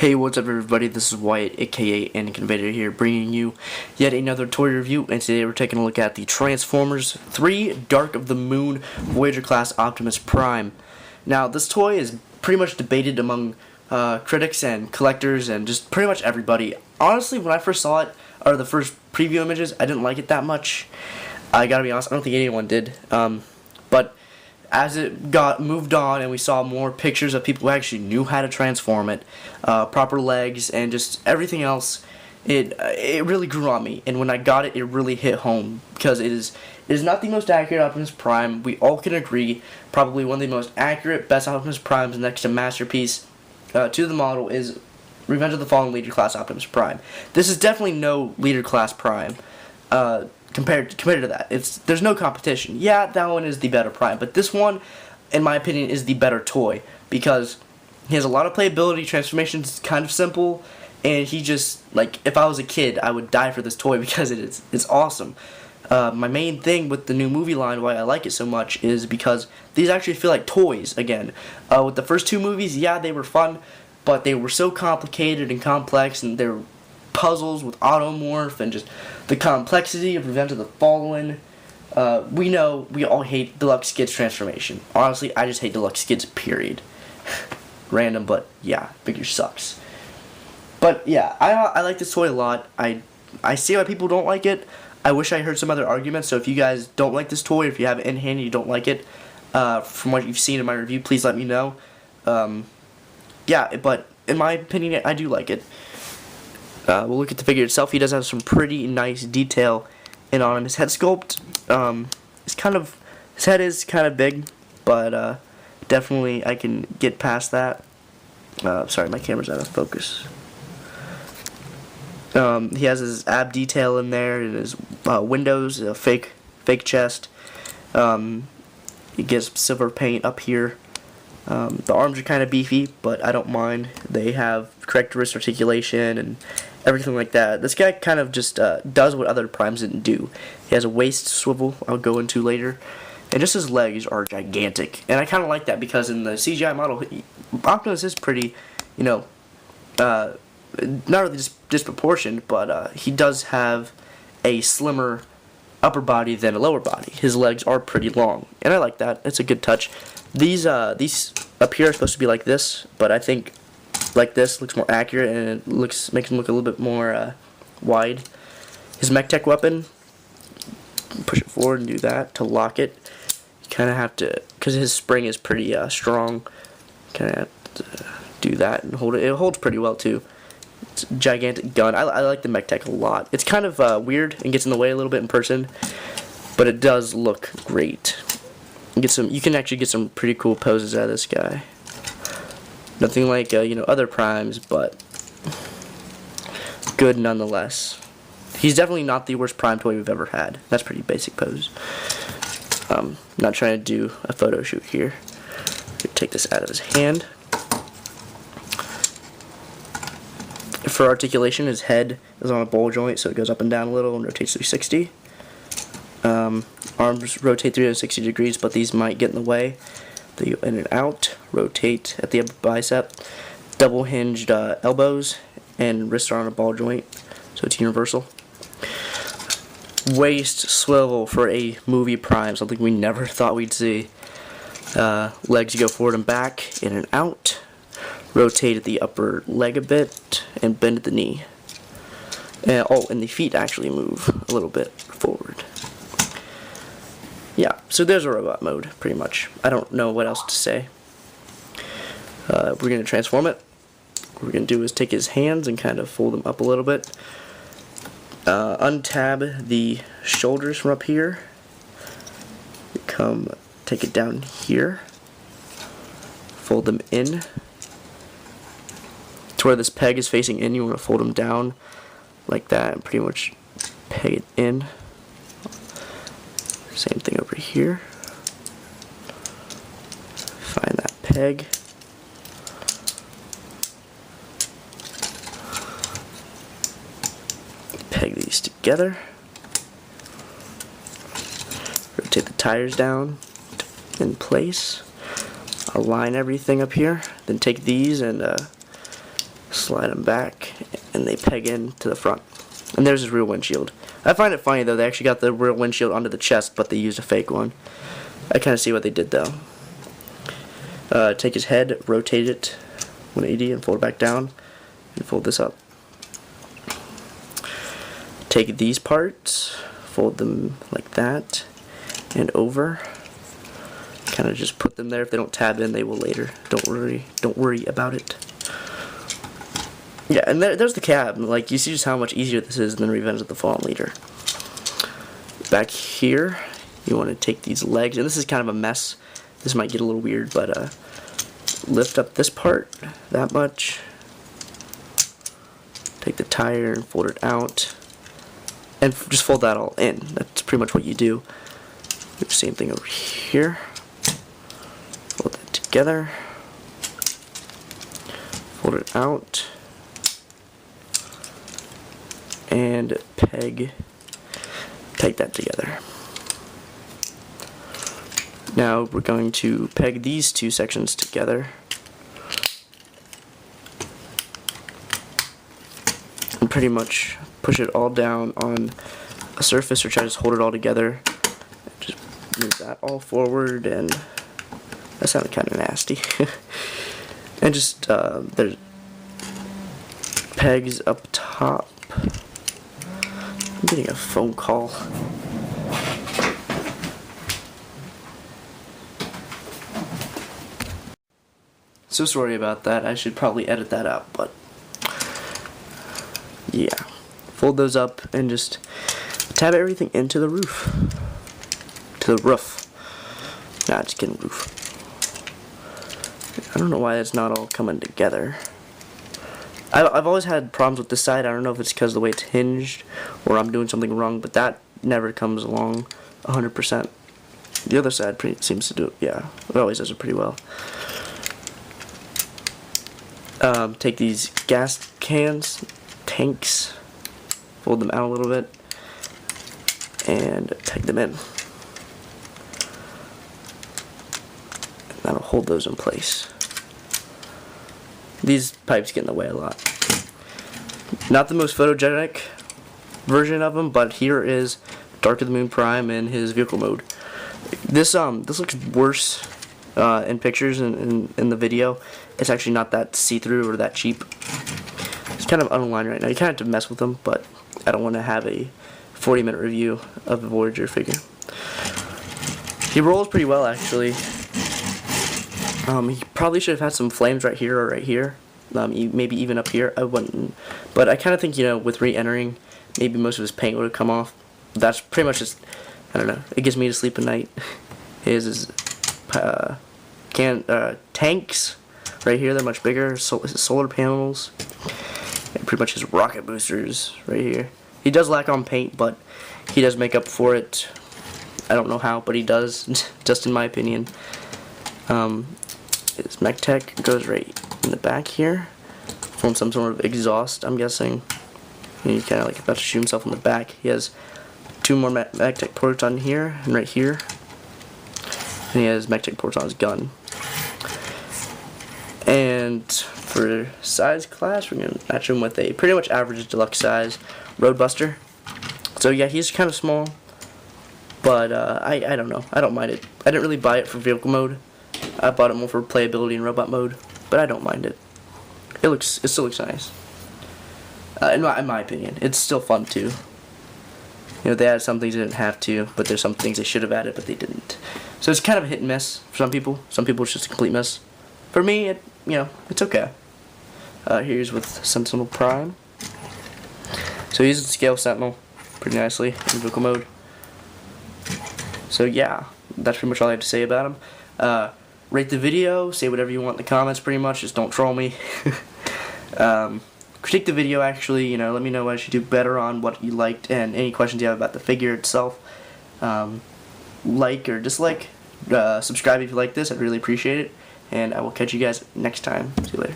Hey, what's up everybody, this is Wyatt, aka Inconvader here, bringing you yet another toy review, and today we're taking a look at the Transformers 3 Dark of the Moon Voyager class Optimus Prime. Now, this toy is pretty much debated among critics and collectors and just pretty much everybody. Honestly, when I first saw it, or the first preview images, I didn't like it that much. I gotta be honest, I don't think anyone did. But as it got moved on and we saw more pictures of people who actually knew how to transform it, proper legs and just everything else, it really grew on me. And when I got it, it really hit home because it is not the most accurate Optimus Prime. We all can agree, probably one of the most accurate, best Optimus Primes next to Masterpiece to the model is Revenge of the Fallen Leader Class Optimus Prime. This is definitely no Leader Class Prime. Compared to that, there's no competition. Yeah, that one is the better Prime, but this one, in my opinion, is the better toy because he has a lot of playability. Transformation's kind of simple, and he just, like, if I was a kid, I would die for this toy because it's awesome. My main thing with the new movie line, why I like it so much, is because these actually feel like toys again. With the first two movies, yeah, they were fun, but they were so complicated and complex, and they were puzzles with Automorph and just the complexity of Revenge of the Fallen. We know we all hate Deluxe Skids transformation. Honestly, I just hate Deluxe Skids, period. Random, but yeah, figure sucks. But yeah, I like this toy a lot. I see why people don't like it. I wish I heard some other arguments, so if you guys don't like this toy, if you have it in hand and you don't like it, from what you've seen in my review, please let me know. Yeah, but in my opinion, I do like it. We'll look at the figure itself. He does have some pretty nice detail on him. His head sculpt, his head is kind of big, but definitely I can get past that. Sorry, my camera's out of focus. He has his ab detail in there, and his windows, a fake chest. He gets silver paint up here. The arms are kind of beefy, but I don't mind. They have correct wrist articulation and everything like that. This guy kind of just does what other Primes didn't do. He has a waist swivel I'll go into later, and just his legs are gigantic. And I kind of like that because in the CGI model, Optimus is pretty, not really disproportioned, but he does have a slimmer upper body than a lower body. His legs are pretty long, and I like that. It's a good touch. These up here are supposed to be like this, but I think like this looks more accurate, and it makes him look a little bit more wide. His Mechtech weapon, push it forward and do that to lock it. You kind of have to, because his spring is pretty strong, kind of have to do that and hold it. It holds pretty well too. It's a gigantic gun. I like the Mechtech a lot. It's kind of weird and gets in the way a little bit in person, but it does look great. You can actually get some pretty cool poses out of this guy. Nothing like other Primes, but good nonetheless. He's definitely not the worst Prime toy we've ever had. That's a pretty basic pose. Not trying to do a photo shoot here. Take this out of his hand. For articulation, his head is on a ball joint, so it goes up and down a little and rotates 360. Arms rotate 360 degrees, but these might get in the way. They go in and out, rotate at the upper bicep, double hinged elbows, and wrists are on a ball joint, so it's universal. Waist swivel for a movie Prime, something we never thought we'd see. Legs go forward and back, in and out. Rotate at the upper leg a bit, and bend at the knee. And the feet actually move a little bit forward. Yeah, so there's a robot mode, pretty much. I don't know what else to say. We're going to transform it. What we're going to do is take his hands and kind of fold them up a little bit. Untab the shoulders from up here. Take it down here. Fold them in. To where this peg is facing in, you want to fold them down like that and pretty much peg it in. Same thing over here. Find that peg. Peg these together. Rotate the tires down in place. Align everything up here. Then take these and slide them back, and they peg in to the front. And there's his real windshield. I find it funny though, they actually got the real windshield onto the chest, but they used a fake one. I kind of see what they did though. Take his head, rotate it 180 and fold it back down, and fold this up. Take these parts, fold them like that, and over. Kind of just put them there. If they don't tab in, they will later. Don't worry about it. Yeah, and there's the cab. Like, you see just how much easier this is than Revenge of the Fallen Leader. Back here, you want to take these legs, and this is kind of a mess. This might get a little weird, but lift up this part that much. Take the tire and fold it out. And just fold that all in. That's pretty much what you do. Do the same thing over here. Fold that together. Fold it out. And peg that together. Now we're going to peg these two sections together. And pretty much push it all down on a surface, or try to just hold it all together. Just move that all forward, and that sounded kind of nasty. And just there's pegs up top. I'm getting a phone call. So sorry about that. I should probably edit that out, but yeah. Fold those up and just tab everything into the roof. To the roof. Nah, just kidding, roof. I don't know why it's not all coming together. I've always had problems with this side. I don't know if it's because of the way it's hinged or I'm doing something wrong, but that never comes along 100%. The other side seems to do it, yeah. It always does it pretty well. Take these gas cans, tanks, fold them out a little bit, and peg them in. And that'll hold those in place. These pipes get in the way a lot. Not the most photogenic version of them, but here is Dark of the Moon Prime in his vehicle mode. This looks worse in pictures and in the video. It's actually not that see-through or that cheap. It's kind of unaligned right now. You kind of have to mess with them, but I don't want to have a 40-minute review of a Voyager figure. He rolls pretty well, actually. He probably should have had some flames right here or right here. Maybe even up here. I wouldn't. But I kind of think, you know, with re-entering, maybe most of his paint would have come off. That's pretty much just, I don't know. It gives me to sleep at night. His tanks right here, they're much bigger. His solar panels. And pretty much his rocket boosters right here. He does lack on paint, but he does make up for it. I don't know how, but he does, just in my opinion. His Mechtech goes right in the back here. From some sort of exhaust, I'm guessing. And he's kind of like about to shoot himself in the back. He has two more Mechtech ports on here and right here. And he has Mechtech ports on his gun. And for size class, we're going to match him with a pretty much average deluxe size Roadbuster. So yeah, he's kind of small. But I don't know. I don't mind it. I didn't really buy it for vehicle mode. I bought it more for playability and robot mode, but I don't mind it. It still looks nice. In my opinion, it's still fun too. You know, they added some things they didn't have to, but there's some things they should have added, but they didn't. So it's kind of a hit and miss for some people. Some people it's just a complete miss. For me, it's okay. Here's with Sentinel Prime. So he uses the Scale Sentinel pretty nicely in vehicle mode. So yeah, that's pretty much all I have to say about him. Rate the video, say whatever you want in the comments pretty much, just don't troll me. Critique the video actually, let me know what I should do better on, what you liked, and any questions you have about the figure itself. Like or dislike, subscribe if you like this, I'd really appreciate it, and I will catch you guys next time. See you later.